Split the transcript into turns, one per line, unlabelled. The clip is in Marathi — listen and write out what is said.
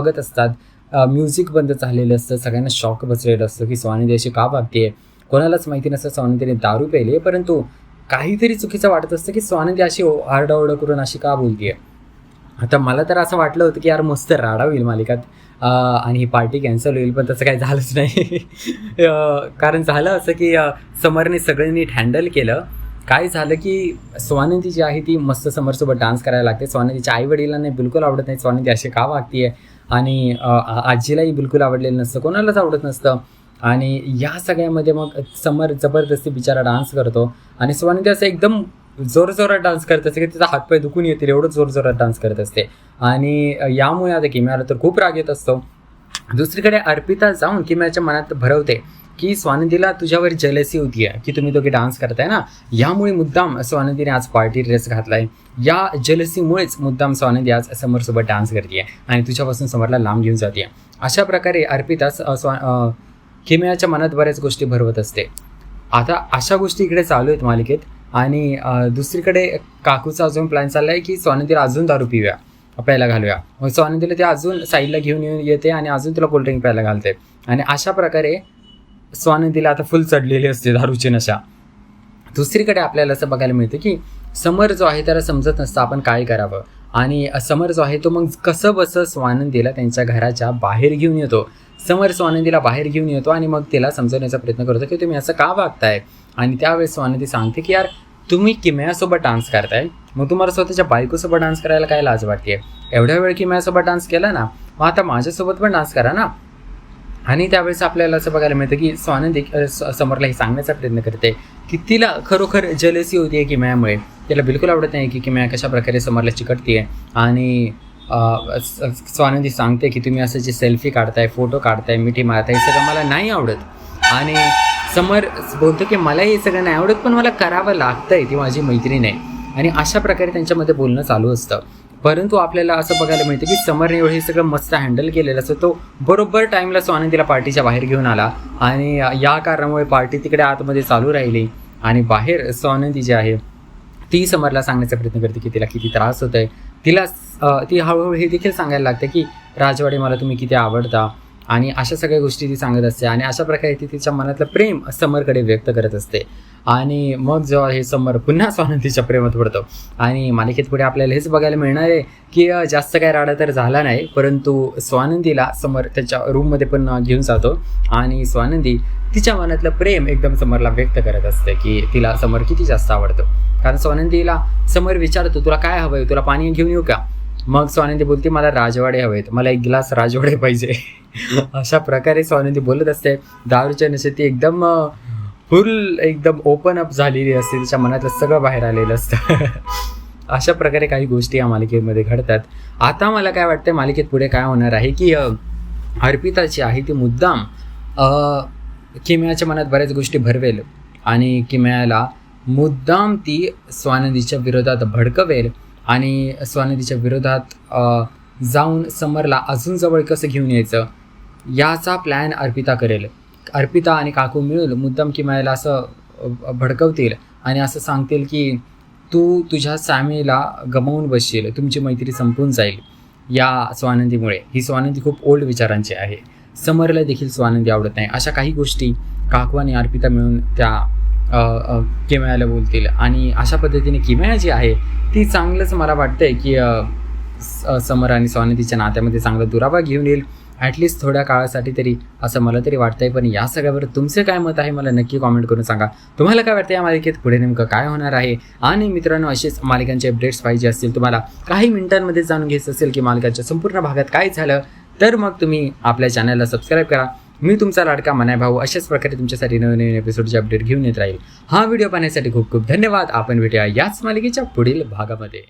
बघत असतात. म्युझिक बंद झालेलं असतं, सगळ्यांना शॉक बसलेलं असतं की स्वानंदी अशी का वागते. कोणालाच माहिती नसतं स्वानंदीने दारू प्यायली, परंतु काहीतरी चुकीचं वाटत असतं की स्वानंदी अशी आरडाओरडा करून अशी का बोलते. आता मला तर असं वाटलं होतं की यार मस्त राडा होईल मालिकात आणि ही पार्टी कॅन्सल होईल, पण तसं काही झालंच नाही. कारण झालं असं की समरने सगळं नीट हँडल केलं. काय झालं की स्वानंदी जी आहे ती मस्त समरसोबत डान्स करायला लागते. स्वानंदीच्या आईवडिलांना बिलकुल आवडत नाही स्वानंदी अशी का वागते आहे, आणि आजीलाही बिलकुल आवडलेलं नसतं, कोणालाच आवडत नसतं. आणि या सगळ्यामध्ये मग समर जबरदस्ती बिचारा डान्स करतो आणि स्वानंदी असं एकदम जोरजोरात डान्स करत असते की तिचा हातपाय दुखून येतील एवढं जोरजोरात डान्स करत असते. आणि यामुळे आता किम्याला तर खूप राग येत असतो. दुसरीकडे अर्पिता जाऊन किम्याच्या मनात भरवते की स्वानंदीला तुझ्यावर जेलसी होती आहे की तुम्ही दोघे डान्स करताय ना, यामुळे मुद्दाम स्वानंदीने आज पार्टी ड्रेस घातलाय. या जेलसीमुळेच मुद्दाम स्वानंदी आज समरसोबत डान्स करते आणि तुझ्यापासून समरला लांब घेऊन जाते. अशा प्रकारे अर्पिता किम्याच्या मनात बऱ्याच गोष्टी भरवत असते. आता अशा गोष्टी इकडे चालू आहेत मालिकेत. आणि दुसरीकडे काकूचा अजून प्लॅन चालला आहे की स्वानंदीला अजून दारू प्यायला घालूया. मग स्वानंदीला ते अजून साईडला घेऊन येते आणि अजून तिला कोल्ड्रिंक प्यायला घालते. आणि अशा प्रकारे स्वानंदीला आता फुल चढलेली असते दारूची नशा. दुसरीकडे आपल्याला असं बघायला मिळतं की समर जो आहे त्याला समजत नसतं आपण काय करावं. आणि समर जो आहे तो मग कसं बसं स्वानंदीला त्यांच्या घराच्या बाहेर घेऊन येतो. समर स्वानंदीला बाहेर घेऊन येतो आणि मग तिला समजवण्याचा प्रयत्न करतो की तुम्ही असं का वागताय. आणि त्यावेळेस स्वानंदी सांगते की यार तुम्ही किम्यासोबत डान्स करताय, मग तुम्हाला स्वतःच्या बायकोसोबत डान्स करायला काय लाज वाटते. एवढ्या वेळ किम्यासोबत डान्स केला ना, मग आता माझ्यासोबत पण डान्स करा ना. आणि त्यावेळेस आपल्याला असं बघायला मिळतं की स्वानंदी समरला हे सांगण्याचा प्रयत्न करते की तिला खरोखर जेलसी होती आहे किम्यामुळे. तिला बिलकुल आवडत नाही की किम्या कशा प्रकारे समरला चिकटते आहे. आणि स्वानंदी सांगते की तुम्ही असं जे सेल्फी काढताय, फोटो काढताय, मिठी मारताय, हे सगळं मला नाही आवडत. आणि समर बोलतो की मला हे सगळं नाही आवडत, पण मला करावं लागतंय, ती माझी मैत्रीण आहे. आणि अशा प्रकारे त्यांच्यामध्ये बोलणं चालू असतं. परंतु आपल्याला असं बघायला मिळतं की समरने एवढं हे सगळं मस्त हँडल केलेलं असतं. तो बरोबर टाईमला स्वानंदीला पार्टीच्या बाहेर घेऊन आला आणि या कारणामुळे पार्टी तिकडे आतमध्ये चालू राहिली. आणि बाहेर स्वानंदी जी आहे ती समरला सांगण्याचा प्रयत्न करते की तिला किती त्रास होत आहे. ती हळूहळू हे देखील सांगायला लागते की राजवाडे मला तुम्ही किती आवडता. आणि अशा सगळ्या गोष्टी ती सांगत असते. आणि अशा प्रकारे ती तिच्या मनातलं प्रेम समरकडे व्यक्त करत असते. आणि मग जेव्हा हे समर पुन्हा स्वानंदीच्या प्रेमात पडतो. आणि मालिकेत पुढे आपल्याला हेच बघायला मिळणार आहे की जास्त काय राडा तर झाला नाही, परंतु स्वानंदीला समर त्याच्या रूममध्ये पण घेऊन जातो. आणि स्वानंदी तिच्या मनातलं प्रेम एकदम समरला व्यक्त करत असते की तिला समर किती जास्त आवडतो. कारण स्वानंदीला समर विचारतो तुला काय हवं आहे, तुला पाणी घेऊन येऊ का. मग स्वानंदी बोलते मला राजवाडे हवेत, मला 1 ग्लास राजवाडे पाहिजे. अशा प्रकारे स्वानंदी बोलत असते. दारूच्या नशेत ती एकदम फुल एकदम ओपन अप झालेली असते, तिच्या मनातलं सगळं बाहेर आलेलं असतं. अशा प्रकारे काही गोष्टी या मालिकेमध्ये घडतात. आता मला काय वाटतं मालिकेत पुढे काय होणार आहे की अर्पिताची आहे ती मुद्दाम किम्याच्या मनात बऱ्याच गोष्टी भरवेल आणि किम्याला मुद्दाम ती स्वानंदीच्या विरोधात भडकवेल आणि स्वानंदीच्या विरोधात जाऊन समरला अजून जवळ कसं घेऊन यायचं याचा प्लॅन अर्पिता करेल. अर्पिता आणि काकू मिळून मुद्दाम किम्याला असं भडकवतील आणि असं सांगतील की तू तुझ्या सामीला गमावून बसशील, तुमची मैत्री संपून जाईल या स्वानंदीमुळे. ही स्वानंदी खूप ओल्ड विचारांची आहे. समरला देखील स्वानंदी आवडत नाही. अशा काही गोष्टी काकू आणि अर्पिता मिळून त्या किम्याला बोलतील. आणि अशा पद्धतीने किम्या जी आहे ती चांगलंच मला वाटतंय की समर आणि स्वानंदीच्या नात्यामध्ये चांगला दुरावा घेऊन येईल ॲटलिस्ट थोड्या काळासाठी तरी, असं मला तरी वाटतंय. पण या सगळ्यावर तुमचं काय मत आहे मला नक्की कॉमेंट करून सांगा. तुम्हाला काय वाटतं या मालिकेत पुढे नेमकं काय होणार आहे. आणि मित्रांनो असेच मालिकांचे अपडेट्स पाहिजे असतील, तुम्हाला काही मिनिटांमध्ये जाणून घ्यायचं असेल की मालिकाच्या संपूर्ण भागात काय झालं, तर मग तुम्ही आपल्या चॅनलला सबस्क्राईब करा. मी तुमचा लाडका मनाय भाऊ अशाच प्रकारे तुमच्यासाठी नवीन एपिसोडचे अपडेट घेऊन येत राहील. हा व्हिडिओ पाहण्यासाठी खूप खूप धन्यवाद. आपण भेटूया याच मालिकेच्या पुढील भागामध्ये.